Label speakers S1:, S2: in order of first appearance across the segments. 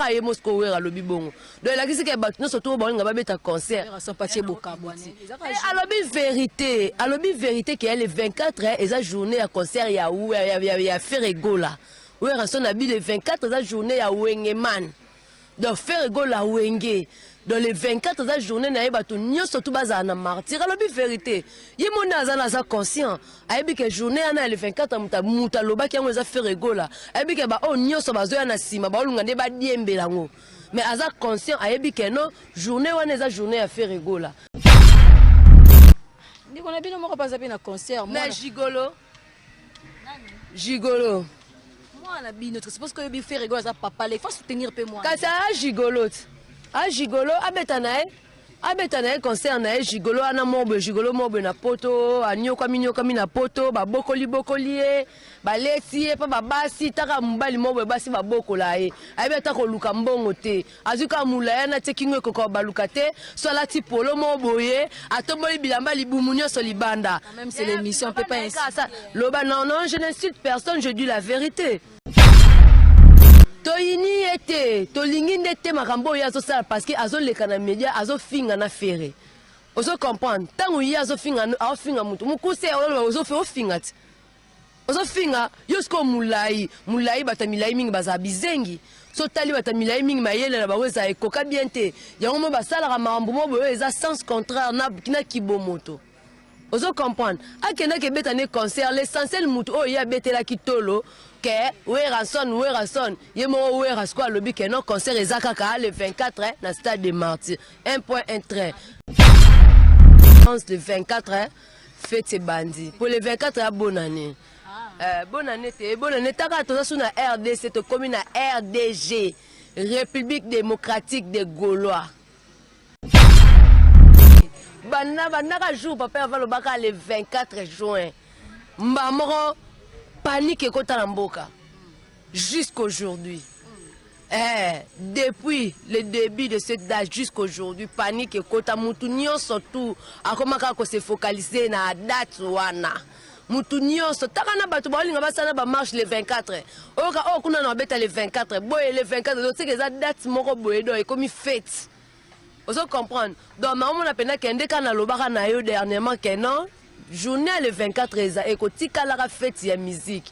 S1: Aye Moscow wera lobi bongo. Donc la kisi ke batno surtout bon nga babeta concert. Alobi vérité que les 24 heures eza journée à concert ya ou ya Ferrego là. Wera son abi les 24 eza journée ya Wengeman. Donc Ferrego la Wenge. Dans les 24 heures journée na bato nyonso tout baza na martyr. Alobi vérité. Ye mona za na za conscient. Ayebi ke journée ana les 24 muta loba ki yango eza Ferrego là. Ayebi ke ba o nyonso bazoya na sima ba olunga nde ba diembela ngo. Mais aza conscient ayebi ke non journée wana eza journée à Ferrego là.
S2: Ndi kona bino moko baza na concert
S1: moi. Na Gigolo. Gigolo.
S2: Moi na bino c'est parce que bi Ferrego aza papa il faut soutenir pe moi.
S1: Kasa Gigolo. A Gigolo abetanae concert na Gigolo ana mobe Gigolo mobe na poto anyoka na poto ba bokoli ba leti pa babasi taka mbali mobe basi ba bokola e abeta ko luka mbongo te azuka mulaya na tekingwe ko ba luka te so la ti polo moboye atomboli bilamba libumu nyonso libanda.
S2: Même c'est l'émission peut pas ainsi.
S1: Loba non je n'insulte personne, je dis la vérité. Toyini était, tolingi n'était makambo yazo ça parce que azo le kana media azo finga na ferré. Ozo comprendre, tangu yazo finga mutu, mukuse ozo fe ofinga. Ozo finga yosko mulai bata milai mingi baza bizengi. So tali bata milai mingi mayele na baweza ekoka biente. Yango mo basala ka mambo mo boyo eza sens contraire na kibomoto. Ozo comprendre, akenda ke betane concert l'essentiel mutu o ya betela kitolo. Que Werason, yemo Werasko lobi que non concert ezakaka le 24 na stade de Martyrs. Un point un trait. Le 24 fête bandi. Pour le 24 bonne année. Bonne année. Taka toza sous na RDC to commune na RDG, République démocratique des Gaulois. Banaka jour papa va le baka le 24 juin. Mbamoro panique et Kotalamboka jusqu'aujourd'hui. Depuis le début de cette date jusqu'aujourd'hui, panique et Kotamoutounion surtout a commencé à se focaliser na date wana. Moutounion so takana batu balinga basana ba marche le 24. Oka okuna na beta le 24. Boy le 24 donc c'est que ça date moko boy do et comme fête. Vous comprendre. Donc maman na pena kende kana lobaka na yo dernièrement que non. Journée le 24 et kotika la fête ya musique.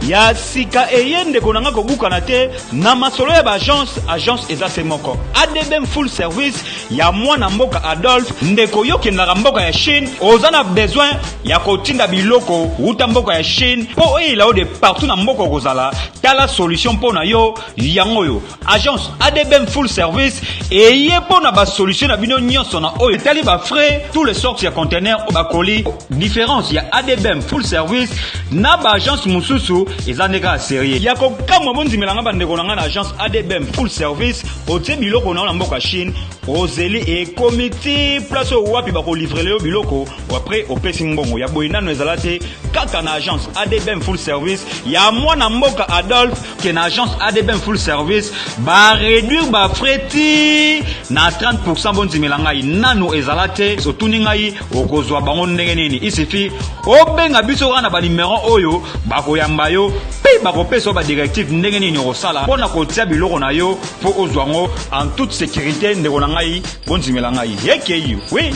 S3: Ya sika eyende konanga kobukana te na masolo ya agence eza se moko ADBM full service ya mwana mboka Adolphe ndeko yokendaka mboka ya Chine ozana besoin ya kotinda biloko uta mboka ya Chine po eyela de partout na mboka kozala tala solution po na yo yango yo agence ADBM full service eye po na ba solution na bino nyonso na oyo tali ba frais tous les sortes ya conteneurs ba colis différence ya ADBM full service na ba agence mususu ezandeka sérieux yako kama bonzi melanga bandeko na agence ADBM full service otie biloko na mboka Chine ozeli e comité place wapi ba ko livrer le biloko après opesi mbongo ya boyinano ezalate kaka na agence ADBM full service ya mwana mboka Adolphe ke na agence ADBM full service ba réduire ba frais na 30% bonzi melanga nano ezalate sotuni ngai okozwa bango ndenge nini il suffit obenga biso wana ba numéro oyo bakoyamba yo pe bakopesa ba directive ndenge nini osala pona kotia biloko na yo po ozwango en toute sécurité ndeko na ngai bonzimela ngai yekeyi oui.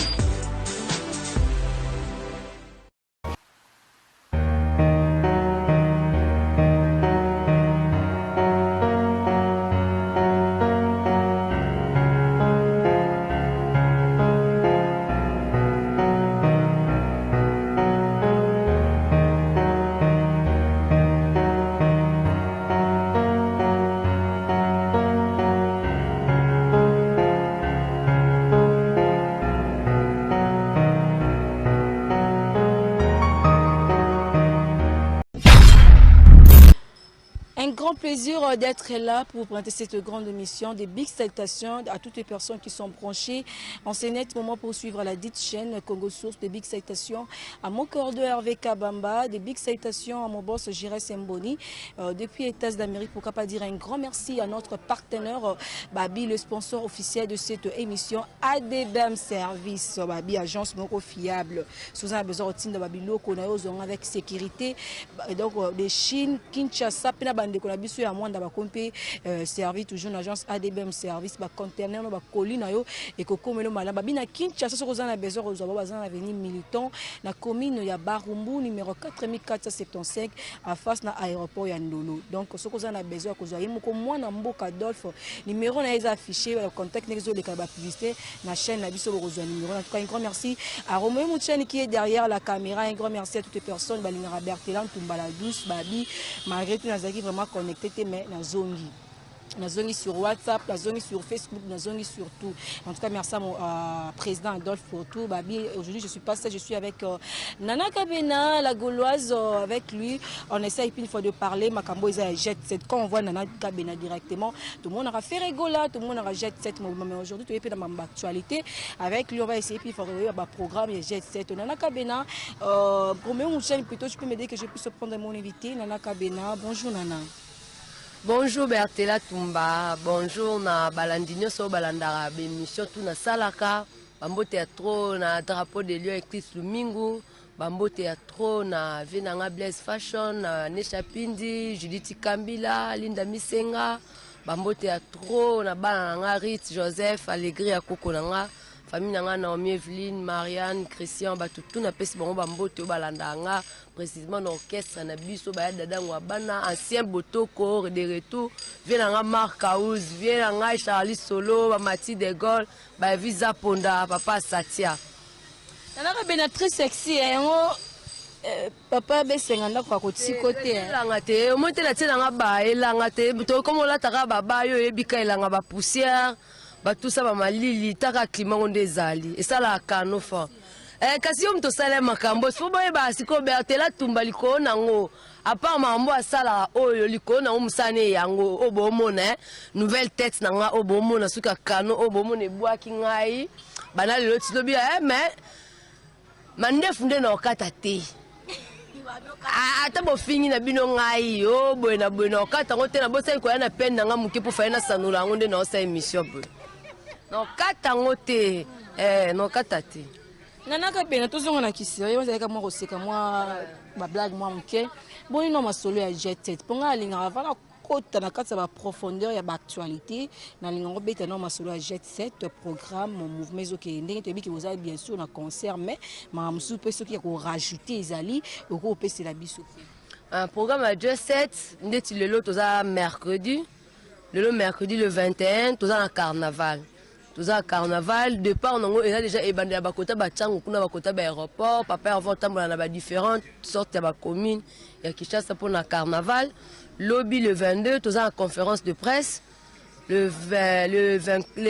S2: Un grand plaisir d'être là pour vous présenter cette grande émission. Des big salutations à toutes les personnes qui sont branchées en ce net moment pour suivre la dite chaîne Congo Source. Des big salutations à mon corps Hervé Kabamba. Des big salutations à mon boss Jiré Semboni depuis les États d'Amérique. Pourquoi pas dire un grand merci à notre partenaire Babi, le sponsor officiel de cette émission, ADBM Service. Babi, agence moko fiable. Sous un besoin de Babi Loko, avec sécurité. Donc, de Chine, Kinshasa, Pena Bande, Konabisu, à moi, d'abakompe, servi toujours l'agence ADBM Service, ba conteneur, ba colis, et Kokomelo Malaba. Babi, na Kinshasa, ce qu'on a besoin, aux avenir militant, na commune, ya Barumbu, numéro 4475, à face na aéroport Yandolo. Donc, ce qu'on a besoin, que vous ayez moins na Mboka Adolphe, numéro na affiché, contact n'exo les cabas publicité, na chaîne, na biso, numéro. En tout cas, un grand merci à Romain Mouchen qui est derrière la caméra, un grand merci à toutes les personnes, Balina Bertelan, Tumbala Douce, Babi, malgré tout, nous avons vraiment connecté, mais na zongi. Nazongi sur WhatsApp, Nazongi sur Facebook, Nazongi sur tout. En tout cas, merci à mon président Adolphe pour tout. Babi, aujourd'hui, je suis pas seule, je suis avec Nana Kabena, la Gauloise, avec lui. On essaye une fois de parler. Makambo, ils jet set. Quand on voit Nana Kabena directement, tout le monde aura fait rigola, tout le monde aura jet set. Mais aujourd'hui, tu es plus dans ma actualité. Avec lui, on va essayer, puis il faut regarder le programme, il jet set. Nana Kabena, pour mon chaîne, plutôt, je peux m'aider que je puisse prendre mon invité. Nana Kabena, bonjour Nana.
S1: Bonjour Bertela Tumba, bonjour na balandinyo so balandara bémission tout na salaka, bambo théâtre na drapeau de lieu écrit Lumingu, bambo théâtre na Venanga Blaise Fashion, na Nesha Pindi, Judith Kambila, Linda Misenga, bambo théâtre na bana Rit Joseph, Allegri ya Koko nanga, famille nanga Naomi Evelyne, Marianne, Christian, batutu na pesi bango bambo te balandanga. Précisément l'orchestre na biso ba dada ngwabana ancien botoko de retour vient nga Marc Kaouz vient nga Charlie Solo ba Mati de Gaulle ba Visa Ponda papa Satia
S2: Nana Kabena très sexy papa besenganda kwa koti côté
S1: langa te o monte la tela nga ba elanga te to comme la taka baba yo ebika elanga ba poussière ba tout ça ba malili taka climat on dezali et ça la canofa. Kasi yo mto sale makambo sifo boye basi ko Bertela Tumba liko nango apa mambo asala oyo liko na musane yango obomona nouvelle tête nanga obomona suka kano obomona ebwaki ngai bana lelo tilobi mais mandefu nde na okata te ata bofingi na bino ngai o boye na okata ngote na bosa ko yana peine nanga muke po fa na sanula ngo nde na osa émission boye na okata ngote na okata te.
S2: Nana Kabena tous on a qui sérieux on a comme moi c'est comme moi ma blague moi OK bon il non ma solo ya jet set ponga linga avant kota na kata ba profondeur ya ba actualité na linga ngobeta non ma solo ya jet set programme mouvement zo ki ndenge to bi ki vous avez bien sûr na concert mais ma musu pe so ki ko rajouter ezali ko pese la biso
S1: un programme à jet set ndeti lelo toza mercredi le 21 toza na carnaval. Tout un carnaval, de part, on a déjà ébandé à Bakota, Batchang, on a Bakota, aéroport, papa, avant, on a différentes sortes de communes, il y a Kinshasa pour le carnaval. Lobby le 22, tout un conférence de presse. Le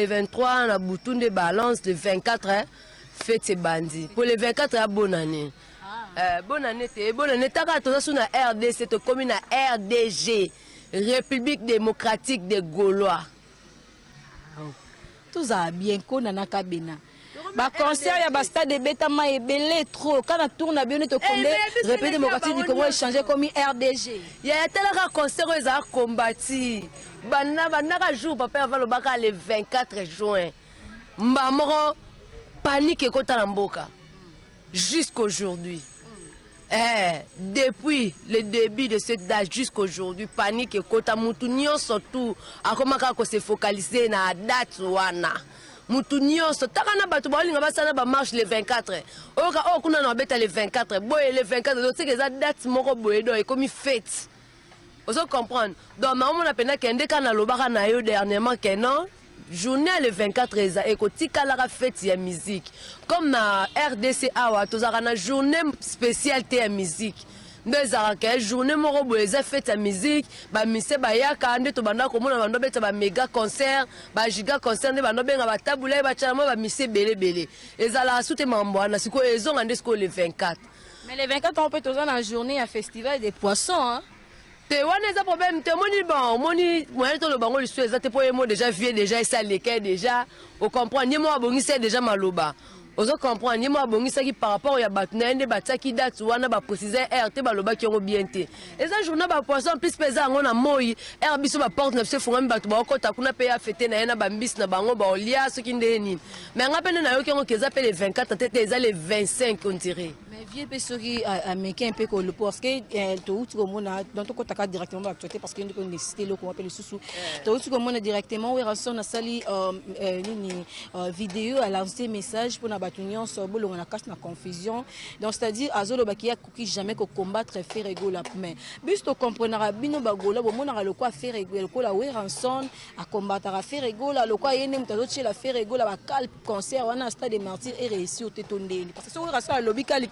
S1: 23, on a Boutoun de balance, le 24, fête c'est bandit. Pour le 24, bonne année. Bonne année, t'as tout ça sur la RDC, cette commune à RDG, République démocratique des Gaulois.
S2: Tout ça bien qu'on Nana Kabena. Ba concert ya ba stade Betama ebele trop. Quand on tourne bien to condé, République démocratique du Congo changer comme RDG.
S1: Il y a tellement concert ils a combattu. Bana jour papa va le baka le 24 juin. Mbamoro panique kota na mboka. Jusqu'aujourd'hui. Depuis le début de cette date jusqu'aujourd'hui, panique et kota mutunio surtout a commencé à se focaliser na date wana. Mutunio so takana batu ba linga basana ba marche le 24. Oka okuna na beta le 24. Boy le 24 donc c'est que ça date moko boy do et comme fête. Vous comprendre. Donc maman na pena kende kana lobaka na yo dernièrement que non. Journée le 24 et kotika la fête ya musique comme na RDC awa tozaka na journée spéciale ya musique ndezaka ke journée moko boye za fête ya musique ba mise ba yaka nde to banda ko mona bando beta ba méga concert ba giga concert nde bando benga ba tabula ba chama ba mise belé ezala soute mambo na siko ezonga nde siko le 24
S2: mais le 24 on peut toza na journée à festival des poissons hein.
S1: te wana eza problème te moni bon moni moyen to le bango lisu ezate po yemo déjà vieux déjà ça leke déjà au comprendre yemo abongisa déjà maloba ozo comprendre yemo abongisa ki par rapport ya batna ende bataki date wana ba préciser RT baloba ki ngo bien te eza journée ba poisson plus pesa ngo na moi R biso ba porte na se fungami batu ba okota kuna pe ya fêter na yana ba mbisi na bango ba olia soki ndeni mais ngapene na yo ki ngo keza pe les 24 tete eza les 25 on dirait.
S2: Vieux pessogi américain un peu que le parce que tout comme on a dans ton contact directement actualité parce que nous nécessité le qu'on appelle le sous tout comme on a directement où on a sali une vidéo à lancer message pour na batunion sur bolo on a cache na confusion donc c'est-à-dire azolo bakia qui jamais que combattre faire rigolo mais juste comprendre bino bagola bon on a le quoi faire rigolo ko la Weranson à combattre à faire rigolo le quoi yene mutazoche la faire rigolo ba cal concert on a stade des martyrs et réussi au tétondeli parce que sur Weranson lobby kali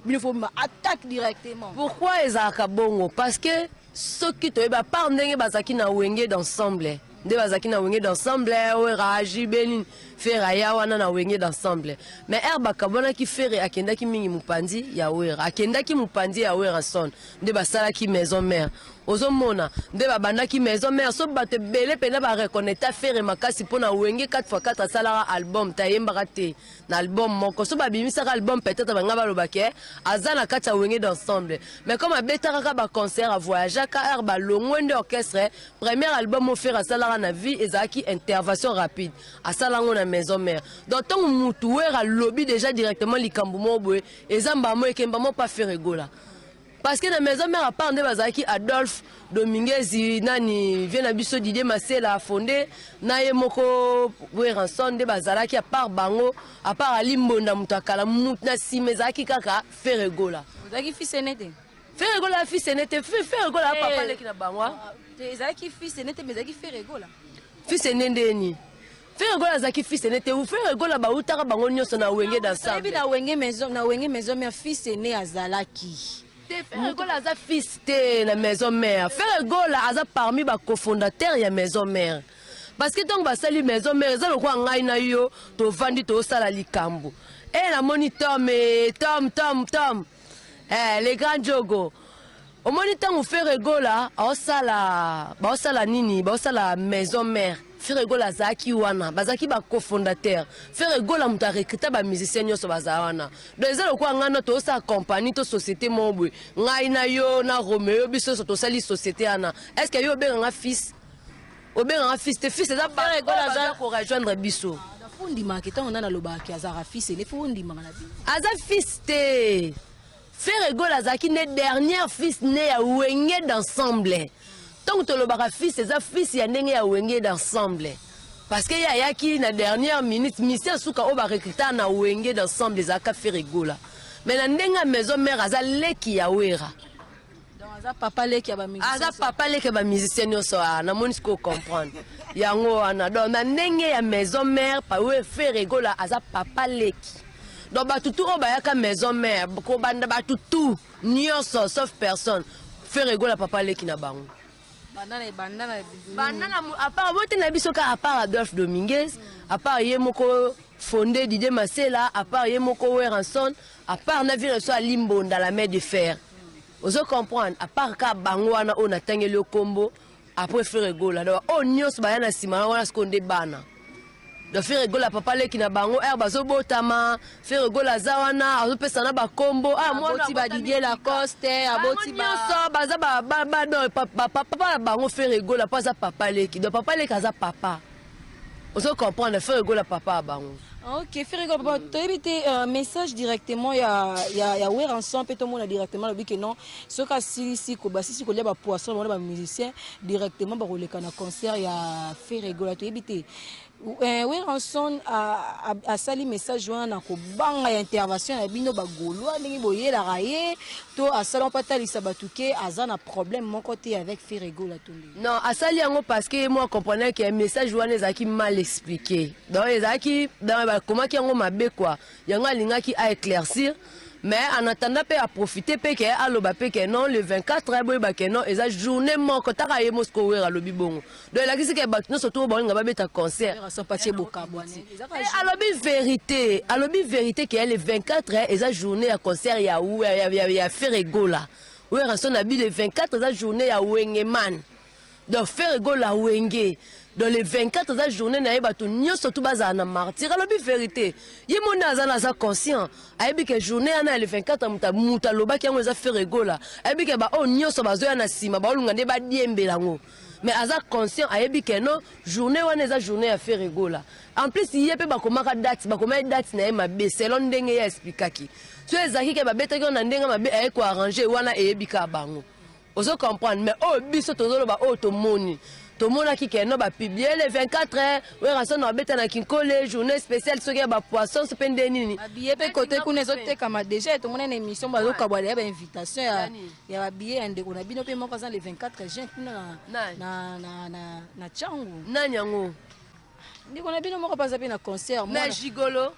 S2: il faut m'attaquer directement.
S1: Pourquoi ezaka bongo? Parce que ceux qui te ba par ndenge bazaki na wenge d'ensemble. De bazaki na wenge d'ensemble, ouais raji benin faire ya wana na wenge d'ensemble. Mais herba kabona ki faire akenda ki mingi mupandi ya wera. Akenda ki mupandi ya wera son. De basala ki maison mère. Ozomona de babanda ki maison mère so bate belé pena ba reconnaître faire makasi pona wenge 4x4 salara album tayemba raté na album moko so babimisa album peut-être banga balobake azana kata wenge d'ensemble mais comme abetaka ba concert à voyager ka herba longwende orchestre premier album offert à salara na vie ezaki intervention rapide à salango na maison mère donc tant mutu wera lobby déjà directement likambu mobwe ezamba mo ekemba mo pas faire rigola. Parce que la maison mère à part de bazaki Adolphe Dominguez nani vient à biso Didier Masela a fondé na yemoko Weranson de bazalaki à part bango à part Alimbonda mutakala mutna simezaki kaka faire rigola.
S2: Zaki fils nete.
S1: Faire rigola fils nete faire rigola papa leki na bangwa.
S2: Zaki fils nete mais zaki faire rigola.
S1: Fils nendeni. Faire rigola zaki fils nete ou faire rigola ba utaka bango nyonso na wenge d'ensemble.
S2: Na wenge maison mais fils né azalaki.
S1: Faire Gola a fils de la maison mère. Faire Gola a parmi les cofondateurs de la maison mère. Parce que donc basali maison mère, ça le quoi ngai na yo to vandi to sala likambo. Et la monitor mais Tom. Les grands jogo. Au monitor on fait Gola, on sala nini, on sala maison mère. Faire Gola zaki wana, bazaki ba cofondateur. Faire Gola muta recruter ba musicien nyoso bazawana. Donc ça le quoi ngana to sa compagnie to société mobwe. Ngai na yo na Romeo biso to sali société ana. Est-ce que yo benga fils? Obenga fils te fils ça ba Gola za ko rejoindre biso.
S2: Fundi marketing on a na lobaki azara fils et les fundi mangana bi.
S1: Aza fils te. Faire Gola zaki ne dernier fils né à wenge d'ensemble. Donc tu le fils c'est un fils ya ndenge ya wenge d'ensemble parce que ya ki na dernière minute mission suka oba recruter na wenge d'ensemble les aka faire rigola mais na ndenge maison mère aza leki ya wera
S2: donc aza papa leki ya ba musicien
S1: aza papa leki ya ba musicien nyoso na moni ko comprendre yango ana donc na ndenge ya maison mère pa we faire rigola aza papa leki donc batutu oba yaka maison mère ko banda batutu nyonso sauf personne faire rigola papa leki na bango. Banana à part voter na biso ka à part Adolphe Dominguez à part yemoko fondé Didier Masela à part yemoko Weranson à part na ville so Limbonda la mer de fer. Ozo comprendre à part ka bangwana on atangé le combo après faire rigola donc on nyos ba na sima wana skonde bana de faire rigola papa leki na bango bazo botama faire rigola zawana azo pesa na ba combo
S2: moi ba Didier Lacoste aboti ba
S1: so baza ba non papa bango faire rigola pas za papa leki donc papa leki aza papa ozo comprendre faire rigola papa bango.
S2: Ok, faire rigola papa tu éviter message directement ya Weranson peut tout monde directement le but que non ce cas si ko ba si ko lia ba poisson ba musicien directement ba roleka na concert ya faire rigola tu éviter Weranson a sali message wana ko banga intervention ya bino ba golo ndenge boyela raye to asala patalisa batuke azana problème mon côté avec faire rigola tout.
S1: Non, asali yango parce que moi comprenais que message wana ezaki mal expliqué. Donc ezaki dans comment qui yango mabe quoi. Yango alingaki a éclaircir. Mais en attendant à profiter que aloba que non le 24 boy que non eza journée moko taka yemo sko wera lobi bongo donc la kisi que batno surtout bon ngaba beta concert
S2: son papier bokabwane
S1: alobi vérité que le 24 eza journée à concert ya faire rigola ouais rançon abi le 24 za journée ya Wengeman donc faire ego la Wenge dans les 24 za journée na bato nyonso tout baza na martyr alobi vérité ye mona azana za conscient ayebi ke journée ana le 24 muta loba ki yango za faire ego la ayebi ke ba o nyonso bazoya na sima ba olunga nde ba diembela ngo mais aza conscient ayebi ke non journée wana za journée ya faire ego la en plus ye pe bakomaka date na ye mabe selon ndenge ya expliquaki so ezaki ke babetaki na ndenge mabe aye ko arranger wana eyebi ka bango ozo comprendre mais oh biso tozolo ba oh tomoni tomonaki ke no ba publier le 24 heures we rançon na beta na kinkole journée spéciale soki ba poisson so pende nini
S2: babillet pe côté kuna ezotekama déjà tomona na émission bazokabwala ya ba invitation ya babillet ya ndeko na bino pe moko aza le 24 juin kuna na Tchangu
S1: nani yango
S2: ndeko na bino moko paza pe na concert
S1: na Gigolo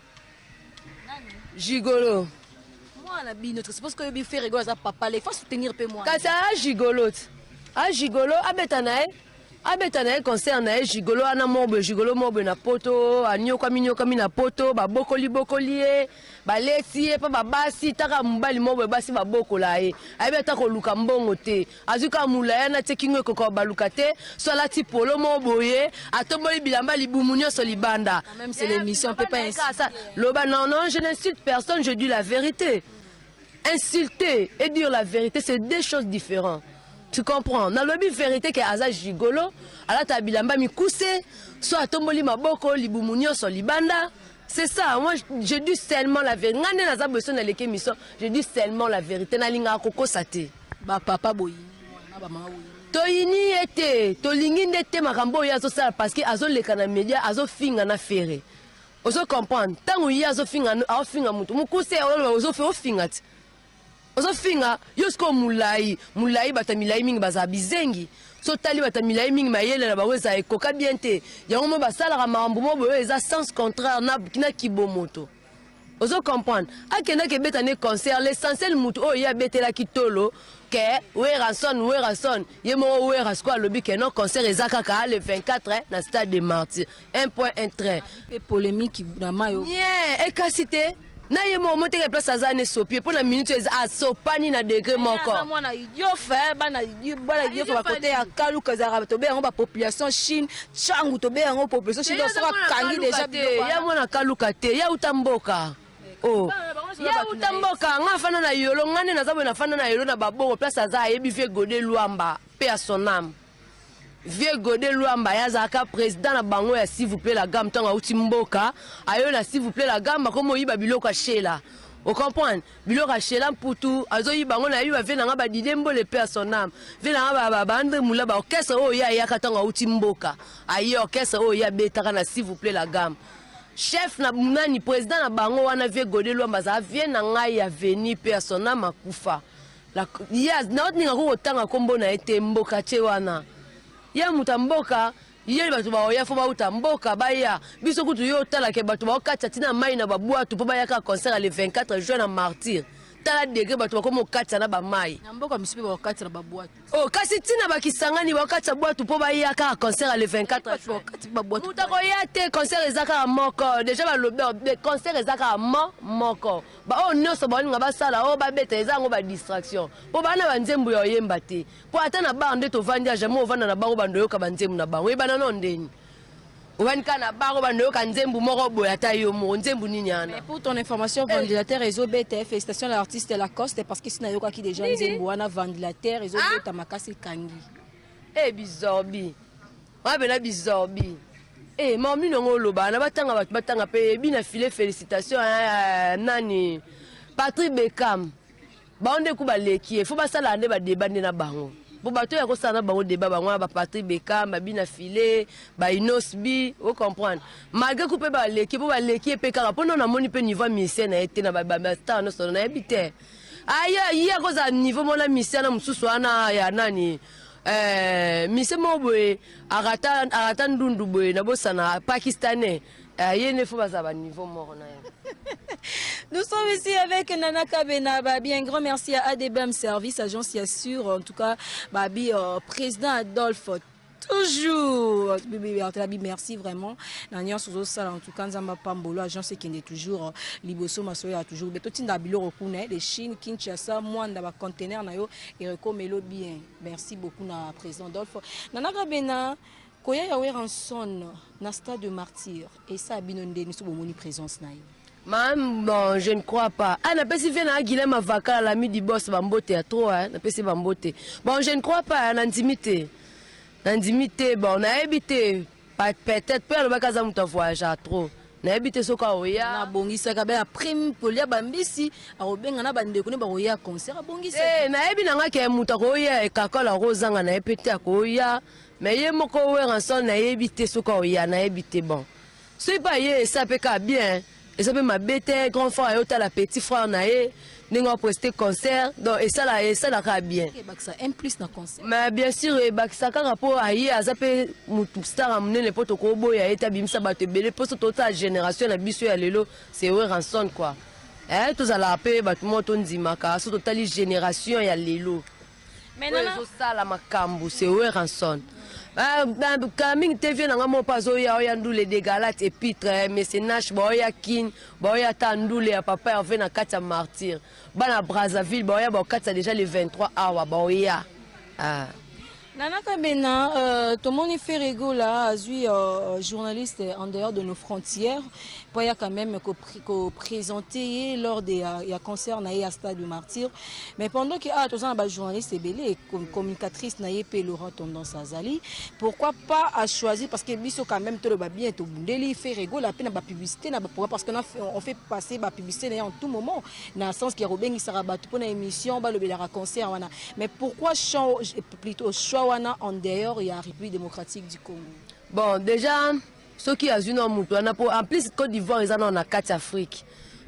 S2: moi na bino je suppose que bi faire ego za papa il faut soutenir pe moi
S1: kasa Gigolo abeta na concert na Gigolo ana mobo Gigolo mobo na poto anyoka na poto ba bokoli ba leti pa babasi taka mbali mobo basi ba bokola e abeta ko luka mbongo te azuka mulaya na tekingo ko baluka te so la ti polo mobo ye atomboli bilamba libumunyo so libanda
S2: même c'est l'émission on peut pas insulter
S1: loba non je n'insulte personne je dis la vérité insulter et dire la vérité c'est deux choses différentes. Tu comprends? Na lobi vérité que aza Gigolo, ala ta bilamba mi kouse, so atomboli maboko libumunyo so libanda. C'est ça, moi je dis seulement la vérité. Ngane na za beso na leke mission, je dis seulement la vérité na linga koko sate.
S2: Ba papa boyi, na ba mama boyi.
S1: Toyini ete, tolingi ndete makambo ya zo sala parce que azo leka na media, azo finga na ferré. Ozo comprendre, tango ya azo finga mutu, mukuse ozo fe ofinga ti. Ozo finga yosko mulai bata milai mingi baza bizengi so tali bata milai mingi mayele na baweza ekoka bien te yango mo basala ka mambo mo boyo eza sens contraire na kina kibomoto ozo comprendre akenda ke beta ne concert l'essentiel mutu o ya betela kitolo ke we ranson ye mo we rasko lobi ke no concert ezaka ka le 24 na stade de Martyrs 1.13
S2: et polémique na mayo
S1: yeah ekasite na ye mo monte place azane sopie pour la minute a sopani na degré moko
S2: mwana yo fa bana yo fa côté ya kaluka za to be ba population Chine Tchangu to be ngo population Chine so kangi déjà
S1: ya mwana kaluka te ya utamboka oh ya utamboka ngafana na yolo ngane na zabo na fana na yolo na babongo place aza yebi vie Godé Luamba paix à son âme Vieux Godé Luamba yazaka président na bango ya s'il vous plaît la gamme tanga uti mboka ayo na s'il vous plaît la gamme comme yiba biloko shela o comprendre biloko shela mputu azo yiba ngo na yiba vena nga ba didembo le paix à son âme vena nga ba bande mula ba orchestre o ya yaka tanga uti mboka ayo orchestre o ya betaka na s'il vous plaît la gamme chef na nani président na bango wana Vieux Godé Luamba za vient na ngai ya veni paix à son âme akufa la yes na otninga ko tanga kombo na ete mboka che wana ya mutamboka yeli batu ba oya fo ba utamboka baya biso kutu yo tala ke batu ba okatcha tina mai na babua tu po ba yaka concert le 24 juin na Martyrs tala degré batu ba ko okatcha na ba mai
S2: na mboka misipe ba okatcha na babua
S1: oh kasi tina ba kisangani ba okatcha bua tu po ba yaka concert le 24 juin
S2: okatcha babua
S1: mutako ya te concert ezaka moko déjà ba lobe concert ezaka moko ba o nyonso ba nga ba sala o ba beta ezango ba distraction po bana ba nzembu ya oyemba te po ata na ba nde to vandi jamais ovanda na bango bando yoka ba nzembu na bango ebana no ndeni ovanika na bango bando yoka nzembu moko boya ata yo mo nzembu nini ana.
S2: Mais pour ton information ventilateur réseau BTF félicitations à l'artiste Lacoste parce que sina yoka ki déjà nzembu wana ventilateur réseau beta makasi kangi
S1: eh bizobi wa bena bizobi eh mami nongo loba na batanga pe bina filé félicitations nani Patrick Beckham baonde ku baleki faut basala nde ba débat na bango bo bato ya ko sana bango débat bango ba Patrick Beckham ba bina filé ba Inosbi o comprendre malgré ku pe ba leki bo baleki pe kaka pono na moni pe niveau musicien na été na ba star no so na ebite aya ya ko za niveau mona musicien na mususu ana ya nani mise mobwe arata ndundu bwe na bosana pakistanais yene faut bazaba niveau mort na.
S2: Nous sommes ici avec Nana Kabenaba. Bien grand merci à ADBM Service, agence qui assure en tout cas Babi président Adolphe Toujours. Merci vraiment. En tout cas, Nzamba Pambolo, agence qui est toujours Liboso Masoya toujours. Mais tout le monde de Chine, Kinshasa, moi, dans le conteneur, et recommelo bien. Merci beaucoup, na président Dolph. Nanaka Bena, Koya Yawe Ranson, na stade de martyr, et ça a binondé, nous sommes présence.
S1: Bon, je ne crois pas. Ah, n'a pas si vient à Guilhem Avaka, l'ami du boss Bambote à trop, hein, n'a pas si Bambote. Bon, je ne crois pas, en intimité. Intimité, bon, on a habité. Peut-être, peut-être, on va voyager à trop. On a habité ce qu'on a.
S2: Na bongisa kabe après polia bambisi, a obenga na bande kone ba oya concert bongisa.
S1: Eh, na ebi na nga ke muta ko ya e kakola rozanga na epete ko ya. Mais ye moko we ranson na habité ce qu'on a, na habité bon. C'est pas ye ça peut ka bien. Et ça peut m'abêter, grand frère et la petit frère naé, nous avons presté concert, donc et ça là bien.
S2: Un plus dans concert.
S1: Mais bien sûr, ça quand rapport à hier, ça peut star amener les potes au corbeau et à établir ça batte belé pour toute la génération la biso ya lelo, c'est ouais ranson quoi. Tout ça la paix bat moto ndimaka, sur toute la génération ya lelo. Maintenant ça la makambu, c'est ouais ranson. Kaming TV na ngamo pazo ya ndule de galate epitre mécénage boya kin boya tandule ya papa ya vena kata martyr bana Brazzaville boya ba kata déjà le 23 awa boya
S2: Nana Kabena, tout le monde fait rigolo là, azui journaliste en dehors de nos frontières, pour y a quand même présenté lors des concerts naïe à Stade du Martyr, mais pendant que tous les journalistes et belé communicatrice naïe pe Laurent Tendance Azali, pourquoi pas à choisir parce que biso quand même tout le bien tout bundeli fait rigolo la peine à publicité na pourquoi parce qu'on on fait passer la publicité en tout moment dans le sens que Robin il sera battu pour une émission ba le concert wana, mais pourquoi plutôt choix en dehors il y a la République démocratique du Congo.
S1: Bon déjà ceux qui ont une en plus Côte d'Ivoire ils en ont en 4 Afrique.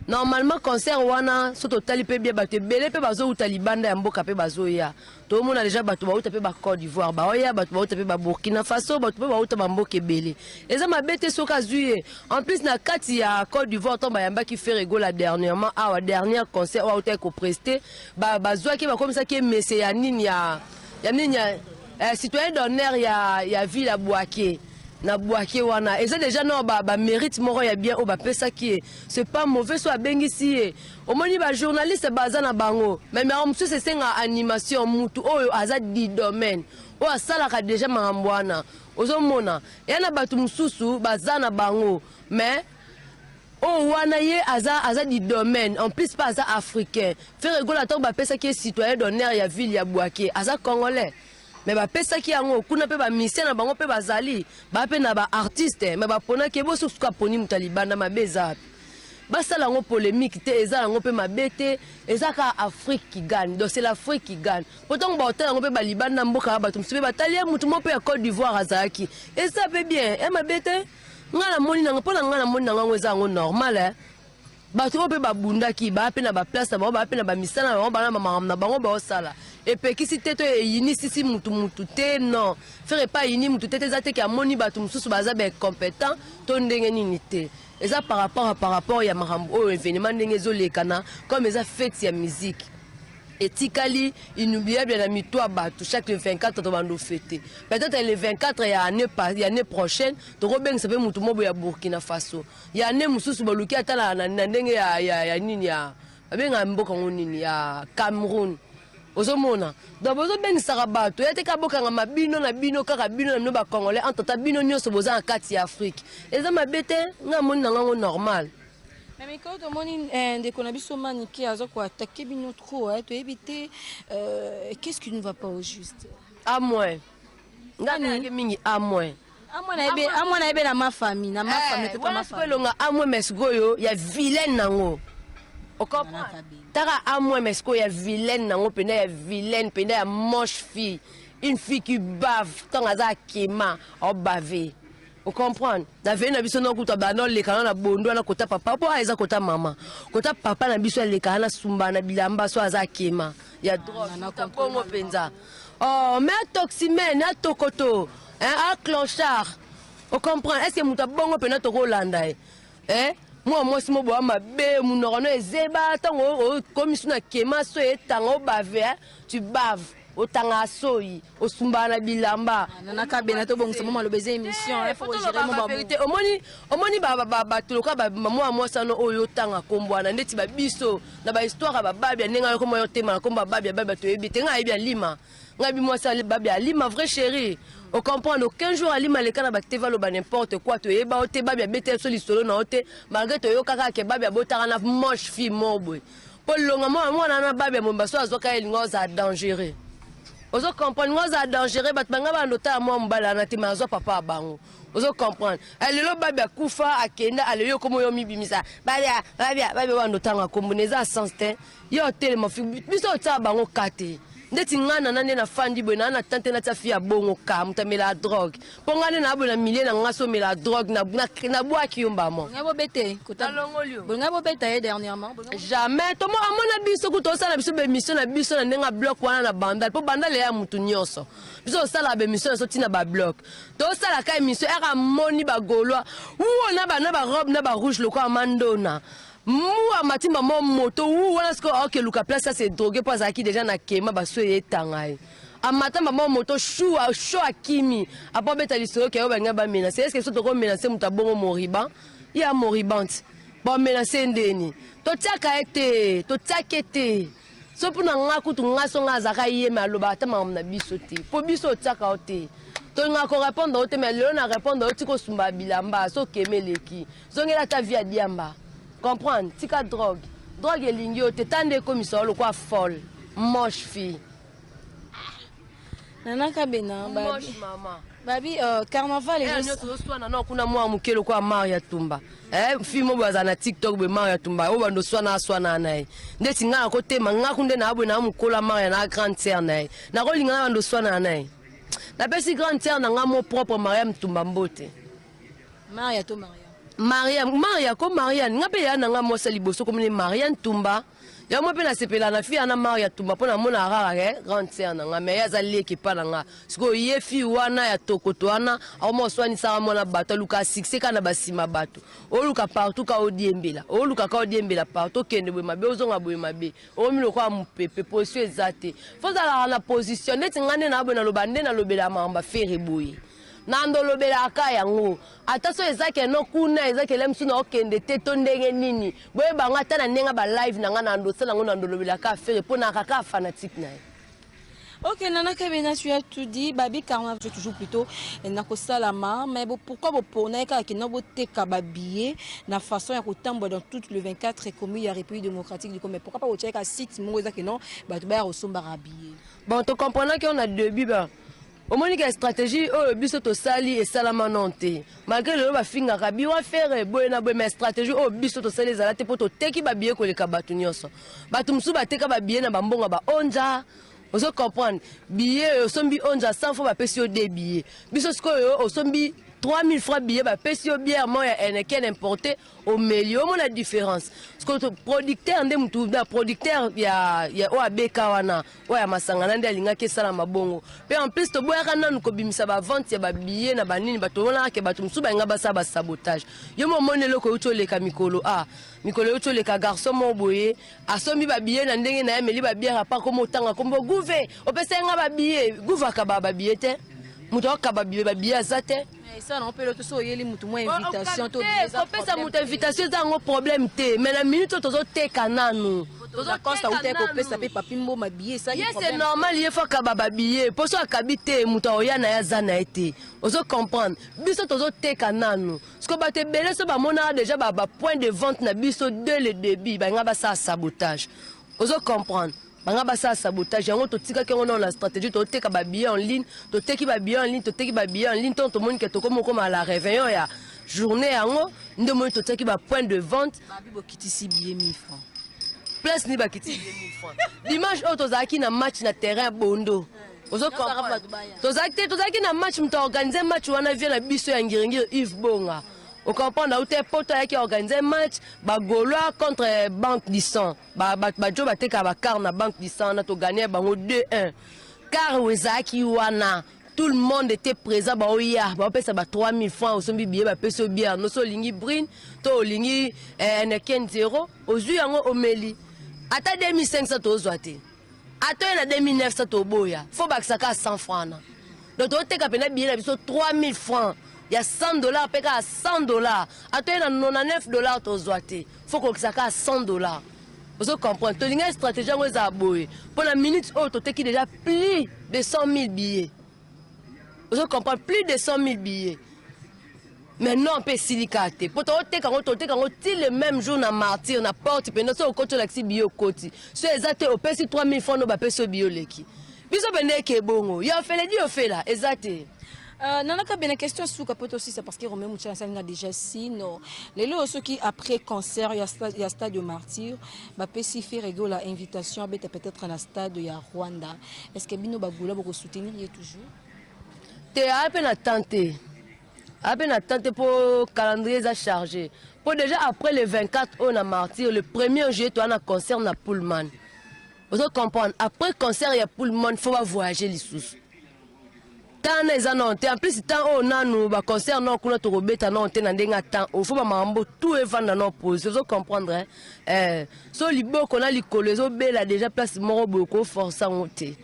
S1: Normalement concert wana so total peut bien battre belé pe bazo utalibanda ya mboka pe bazo ya. Tout le monde a déjà battu ba uta pe ba Côte d'Ivoire ba oya battu ba uta pe ba Burkina Faso battu pe ba uta ba mboka belé. Et ça m'a bête so kazuye. En plus na 4 ya Côte d'Ivoire tomba yamba qui fait rigolo la dernièrement à dernier concert wa uta ko prester ba bazo ki ba comme ça qui messé ya nini ya nini ya citoyen d'honneur ya ville à Bouaké. Na Bouaké wana et ça déjà non ba mérite moro ya bien o ba pesa qui c'est pas mauvais soit bengisi au moni ba journaliste baza na bango mais on msu c'est senga animation mutu oyo aza di domaine o asala ka déjà mangambwana ozomona yana batu mususu baza na bango mais oh wana ye aza di domaine en plus pas aza africain faire rigolo tant ba pesa qui citoyen d'honneur ya ville ya Bouaké aza congolais. Mais ba pesa ki yango kuna pe ba mission na bango pe bazali ba pe na ba artiste mais ba pona ke bo suka poni mutalibana mabeza ba sala ngo polémique te eza ngo pe mabete eza ka Afrique qui gagne donc c'est l'Afrique qui gagne pourtant ba hôtel ngo pe ba libana mboka ba tumsibe ba talia mutu mo pe ya Côte d'Ivoire azaki et ça peut bien e mabete ngala moni na pona ngala moni na ngo eza ngo normal hein. Bato pe ba bunda ki ba pe na ba place na ba pe na ba misana na ba na mama na bango ba osala et puis qui c'était yini sisi mutu te non faire pas yini mutu te zate ki amoni bato mususu baza be compétent to ndenge nini te et ça par rapport ya marambo o événement ndenge zolekana comme ça fête ya musique et tikali inoubliable na mitwa bato chaque 24 to bando fêter peut-être le 24 ya année prochaine to robeng ça peut mutu mobo ya Burkina Faso ya année mususu baluki atala na ndenge ya nini ya abenga mboka nini ya Cameroun ozomona donc bozo ben sarabato yate ka bokanga mabino na bino kaka bino na no ba congolais en tota bino nyonso boza en kati Afrique eza mabete nga moni na ngango normal.
S2: Mais quand on moni de konabiso maniki azo ko attaquer bino trop to éviter qu'est-ce qui ne va pas au juste
S1: à moins ngani mingi à moins
S2: na ebe na ma famille peut pas ma famille
S1: longa à moins mesgoyo ya vilaine nango. Au comprend tara à moi mais ce qu'il y a vilaine nango pena ya vilaine pena ya moche fille une fille qui bave tant aza kema au bavé au comprendre na venu na biso no kuta banol le kana na bondo na kota papa po aiza kota mama kota papa na biso le kana sumba na bilamba so aza kema ya drogue na kongo penza oh mais toximène na tokoto hein a clochard au comprendre est-ce que muta bongo pena to kolanda hein moi si mo boa mabe munorono ezeba tango comme si na kema so etanga o bave tu baves otanga soyi osumbana bilamba
S2: nanaka bena to bongisa mama lobeze émission faut gérer mon
S1: vérité omoni ba toloka ba mwa mwasano oyo tanga kombwana ndeti ba biso na ba histoire ba babia nenga ko moyo tema ko ba babia to ebite nga ebia lima ngabi mwasa babia lima vrai chéri on comprend aucun jour à lima le kana ba teva lo ba n'importe quoi to eba ote babia bete so lisolo na ote malgré to yo kaka ke babia botara na moche fille mobwe pour longa mwana na babia mombaso azoka elingo za dangereux ozo comprendre ngoza dangereux bat banga ba ndota mwa mbala na tima zo papa bango ozo comprendre alelo babia kufa akenda aleyo komo yo mibimisa babia wa ndota nga komboneza sans te yo tele mafi biso tsa bango kate ndeti ngana nane na fandi bwe na tante na tafi ya bongo ka mutamela drogue pongane na abona milie na ngaso mela drogue na bwa kiyumba mo
S2: ngabo bete kota
S1: longolio
S2: ngabo beta dernièrement
S1: jamais to mo amona biso ku to sala biso be mission na biso na nenga block wana na bandal po bandal ya mutu nyonso biso sala be mission so tina ba block to sala ka mission era moni ba golwa wo na ba robe na ba rouge loko amandona Moi, matimba mon moto, ou est-ce que ok Luka place ça c'est drogué pas à qui déjà na kema baso yetangai. A matin mon moto chou a chaud à kimi. A pas bête à l'histoire que ba ngaba menacer. Est-ce que ça te menacer muta bongo moriban? Il y a moribante. Bon menacer ndeni. To tiaka ete, to tiakete. So puna ngaku tu ngaso ngazaka yema aloba ta mam na biso te. Po biso tiaka ote. To ngako répondre ote mais le na répondre oti ko sumba bilamba so kemeleki. So ngela ta vie a diamba. Comprendre, tika drogue et lingio, te tande comme ça, le quoi folle, moche fille.
S2: Nanaka bena,
S1: moche maman.
S2: Babi, carnaval et
S1: non, kuna moi mukelo kwa Maria Tumba. Fille mo baza na TikTok be Maria Tumba. O bando swana nae. Ndeti nga côté manga kunde na abwe na mukola Maria na grande sœur nae. Na rolinga na bando swana nae. Na pesi grande sœur na nga mo propre Maria Tumba mbote.
S2: Maria to Maria.
S1: Maria ko Maria ngape ya nanga mosa liboso comme ni Maria Tumba ya mo pe na sepela na fi ana Maria Tumba pona mona rara grande sœur nanga me ya zali ki pa nanga siko ye fi wana ya tokoto wana au mo swani sa mona bato luka 6 kana basima bato o luka partout ka odiembela o luka ka odiembela partout kende bwe mabe ozonga bwe mabe o mi lokwa mupepe posio ezate fozala na position neti ngane na abona lobande na lobela mamba fere boye Nando lobela aka yango ataso ezake no kuna ezake lemsu na okende te to ndenge nini boye banga tana nenga ba live nanga nando sala ngo nando lobela ka faire pona kaka fanatique na.
S2: Ok, Nana Kabena, tu as tout dit. Babi Carnaval, je toujours plutôt Nakosalama. Mais pourquoi vous prenez que vous avez la façon de dans toutes les 24 communes de la République démocratique du Congo? Mais pourquoi pas vous checker à site Moza que non, bah tu vas ressembler habillé.
S1: Bon, tu comprends qu'on a deux bibes. Au moins, il y a une stratégie, oh, biso to sali et salama nante. Malgré le ba finga ka biwa faire boyena boy mais stratégie, oh, biso to sali zalate poto teki ba biye ko le kabatu nyonso. Batu msu ba teka ba biye na bambonga ba onja. Vous comprenez? Billet, au sombi onja 100 fois ba pesi au débit. Biso sko au sombi 3000 francs billets ba pesi au bière moi en ken importé au milieu mon la différence. Parce que producteur ndé mutu na producteur ya o abeka wana o ya masangana ndé alinga ke sala mabongo. Pe en plus to boya kana nuko bimisa ba vente ya ba billets na ba nini ba to wana ke ba tumsu ba nga ba sa ba sabotage. Yo mo monelo ko uto le ka mikolo mikolo uto le ka garçon mo boye asombi ba billets na ndenge na yemeli ba bière pa ko motanga kombo gouve o pesa nga ba billets gouva ka ba billets te muto ka ba billets azate.
S2: Ça non peut le tout so yeli mutu mo invitation to
S1: on peut ça mutu invitation ça un problème té mais la minute tozo te kananu
S2: tozo costa ou te ko pesa pe papimbo ma billet ça
S1: yes c'est normal il faut ka ba billet pour so akabite mutu oyana ya zana été ozo comprendre biso tozo te kananu parce que ba te belé so ba mona déjà ba point de vente na biso dès le début ba nga ba ça sabotage ozo comprendre banga basa sabotage yango to tika kengo na la stratégie to teka ba billet en ligne to teki ba billet en ligne to teki ba billet en ligne to moni ke to komo à la réveillon ya journée yango ndo moni to teki ba point de vente
S2: ba bibo kitisi billet 1000 francs
S1: plus ni ba kitisi billet 1000 francs dimanche auto zaki na match na terrain bondo ozo comprendre to zaki na match mta organiser match wana vient na biso ya ngiringiri Yves Bonga. On comprend na ute poto qui organise un match ba Gaulois contre Banque du Sang ba jo ba teka ba car na Banque du Sang na to gagner bango 2-1 car wezaki wana tout le monde était présent ba oya ba pesa ba 3000 francs osombi billet ba peso bière no so lingi brine to lingi NK0 ozu yango omeli ata 2500 to ozwate Attends, na 2900 toboya. Faut que ça casse 100 francs. Donc, tu as payé billet 3000 francs. Il y a $100, payé à $100. Attends, na 99 to zoité. Faut que ça casse $100. Vous comprenez? Tu as une stratégie aux aboyés. Pour la minute, tu as déjà plus de 100 000 billets. Vous comprenez? Plus de 100 000 billets. Maintenant, on peut silicater. Pour toi, tu le même jour, na martyr, na porte, pendant ça, au côté de la bio côté. Si exact, au pèse 3 000 francs, nous va payer bio leki. Puis ça, ben, que bon, il a fait les dit, fait là, exact.
S2: Nana ka bena question sous capote aussi c'est parce que Romain Moutia a déjà sinon les lots ceux qui après concert il y a stade de martyr ba pesi faire régler la invitation à peut-être à la stade de Rwanda. Est-ce que bino bagula pour soutenir y toujours?
S1: Te a peine tenté. A peine tenté pour calendrier ça chargé. Pour déjà après le 24 on a martyr le 1er juillet tu as un concert na Pullman. Vous comprenez après concert il y a Pullman faut pas voyager les sous. En plus, tant on a nous concert non qu'on a tout rebêta non t'es n'endenga temps il faut mambo tout est vendre non pose vous comprendre so libo qu'on a les collègues bela déjà place moro beaucoup forçant monter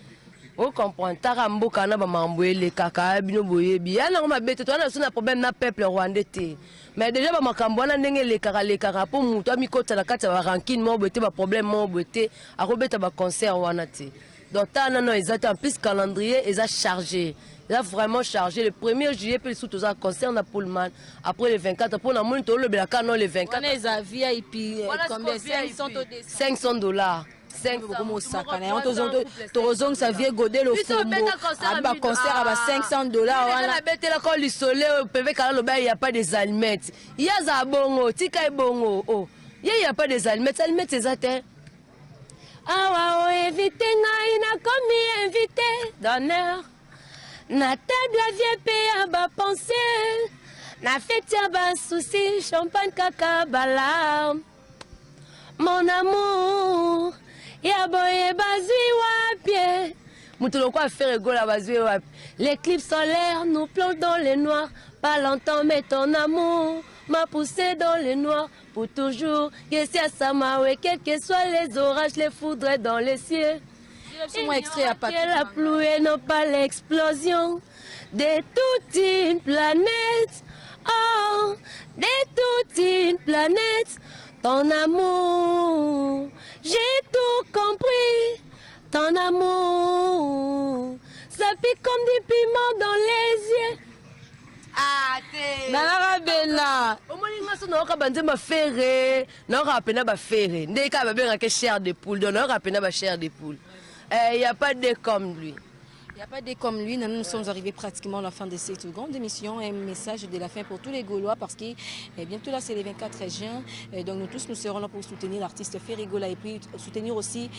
S1: vous comprenez tarambo kana ba mambo les kaka bino boye bien na ma bête toi na problème na peuple rwandais mais déjà ba makambo na ndenge les kaka pour muto amikota la kata ba ranking mo bete ba problème mo bete a rebeta ba concert wana te donc tant non exact en plus calendrier est chargé. Il a vraiment chargé le 1er juillet puis sous tout ça concerne Pullman après le 24 pour la monnaie le belaka non le 24
S2: on est à VIP combien $500
S1: 500
S2: comme ça kana on ça vient goder le fombo ba concert à $500
S1: voilà bête la col du soleil PV kana le il y a pas des allumettes il y a za bongo tika bongo oh il y a pas des allumettes c'est atteint ah ouais éviter na comme invité d'honneur na table à vieux pays à bas penser na fête à bas souci champagne caca bala mon amour ya boye bazui wapi mutulo quoi faire gola bazui wapi les clips solaires nous plongent dans les noirs pas longtemps mais ton amour m'a poussé dans les noirs pour toujours yes à Samawe quels que soient les orages les foudres dans les cieux.
S2: Moi extrait à partir
S1: la pluie et non pas l'explosion de toute une planète. Oh, de toute une planète. Ton amour, j'ai tout compris. Ton amour, ça pique comme du piment dans les yeux. Ah, t'es.
S2: Nana Bella.
S1: Au moins, il m'a sonné au cabanze ma ferré. Non, rapena ba ferré. Dès qu'il va bien que chair de poule. Donc, non, rapena ba chair de poule. Il n'y a pas de comme lui.
S2: Il n'y a pas de comme lui. Nous sommes arrivés pratiquement à la fin de cette grande émission. Un message de la fin pour tous les Gaulois parce que bientôt là c'est le 24 juin. Donc nous tous nous serons là pour soutenir l'artiste Ferrigola et puis soutenir aussi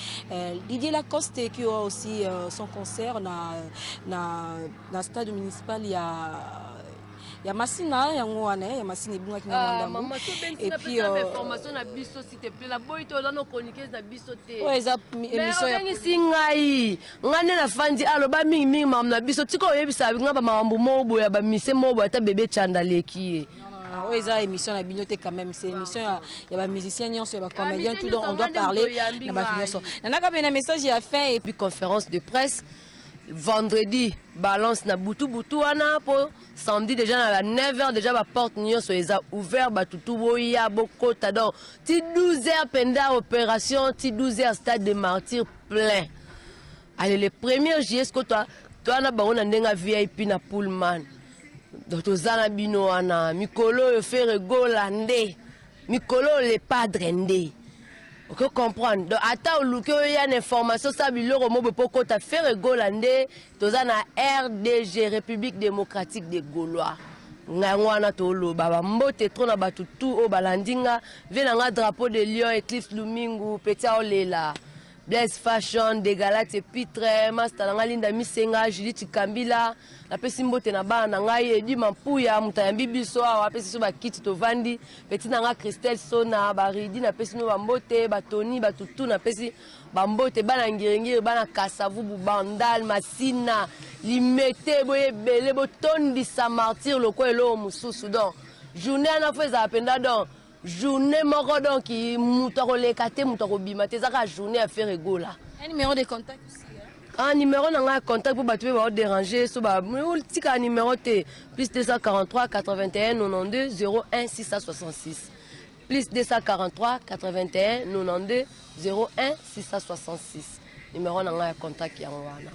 S2: Didier Lacoste qui aura aussi son concert dans le stade municipal. Il y a Massina, il y a Ngouane, il y a Massina Ibunga qui n'a pas
S1: et puis information na biso s'il te plaît la boy to dans nos chroniqueuses na biso te
S2: ouais ça émission
S1: ya singai ngane na fandi aloba mingi mam na biso tiko yebisa ngaba mambo mo boya ba mise mo boya ta bébé chandaleki
S2: oui ça émission na binote quand même c'est émission il y a ba musiciens il y a ba comédiens tout on doit parler na ba finir nana ka bena message ya fin et
S1: puis conférence de presse vendredi balance na butu wana po samedi déjà à 9h déjà la porte nyonso eza ouvert batutu boya bokota donc ti 12h penda opération ti 12h stade de martyr plein. Allez le 1er juillet que toi na bango na ndenga VIP na Pullman donc tozana bino wana mikolo faire golande mikolo le padre ndé. Vous comprenez? Donc, attends, il y a une information, ça, il y a un faire Golande, tu as na RDG, République démocratique des Gaulois. Ngwana tolo baba mbote trona batutu o balandinga venanga drapeau de Lion Eclipse Lumingu Petia Olela Bless Fashion de Galate Pitre Master nga Linda Misenga Judith Kambila na pesi mbote na bana ngai Edi Mampuya mutayambi biso awa pesi so bakiti to vandi peti na nga Christelle Sona baridi na pesi no bambote batoni batutu na pesi bambote bana ngirengire bana kasavubu bandal masina limete boye bele botondi sa martyr loko elo mususu donc journée na feza apenda donc journée moko donc mutu akoleka te mutu akobima te ezaka journée à faire egola.
S2: Un numéro de contact aussi.
S1: Un numéro na contact pour bato ba déranger so ba tika numéro te plus 243 81 92 01 666 plus 243 81 92 01 666 numéro na contact yango wana.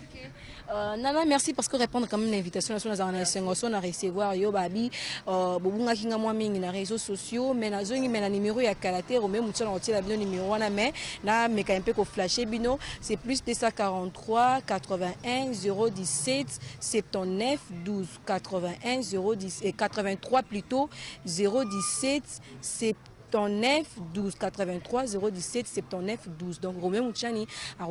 S2: Nana, merci parce que répondre quand même l'invitation à recevoir yo babi bobunga kinga moi mingi na réseaux sociaux mais na zongi mais na numéro ya caractère ou même mutana otie la bino numéro wana mais na meka un peu ko flasher bino c'est plus 243 81 017 79 12 81 010 et 83 plutôt 017 79 12 83 017 79 12 donc Romain Mouchani a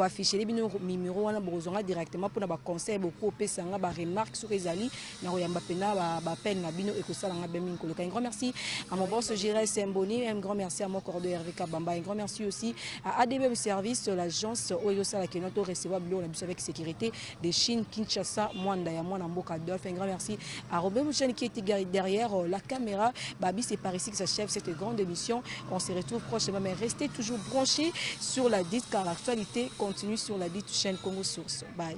S2: affiché les numéros wana bozonga directement pour na ba conseil beaucoup pesanga ba remarque sur ezali na oyamba pena ba peine na bino ekosalanga bemin ko. Un grand merci à mon boss Gérald Semboni, un grand merci à mon corps de RVK Bamba, un grand merci aussi à ADBM Service, l'agence Oyo Sala qui notre recevoir bio on a avec sécurité de Chine Kinshasa Mwanda ya mwana mboka Adolphe. Un grand merci à Romain Mouchani qui était derrière la caméra. Babi, c'est par ici que s'achève cette grande émission. On se retrouve prochainement, mais restez toujours branchés sur la dite car l'actualité continue sur la dite chaîne Congo Source. Bye.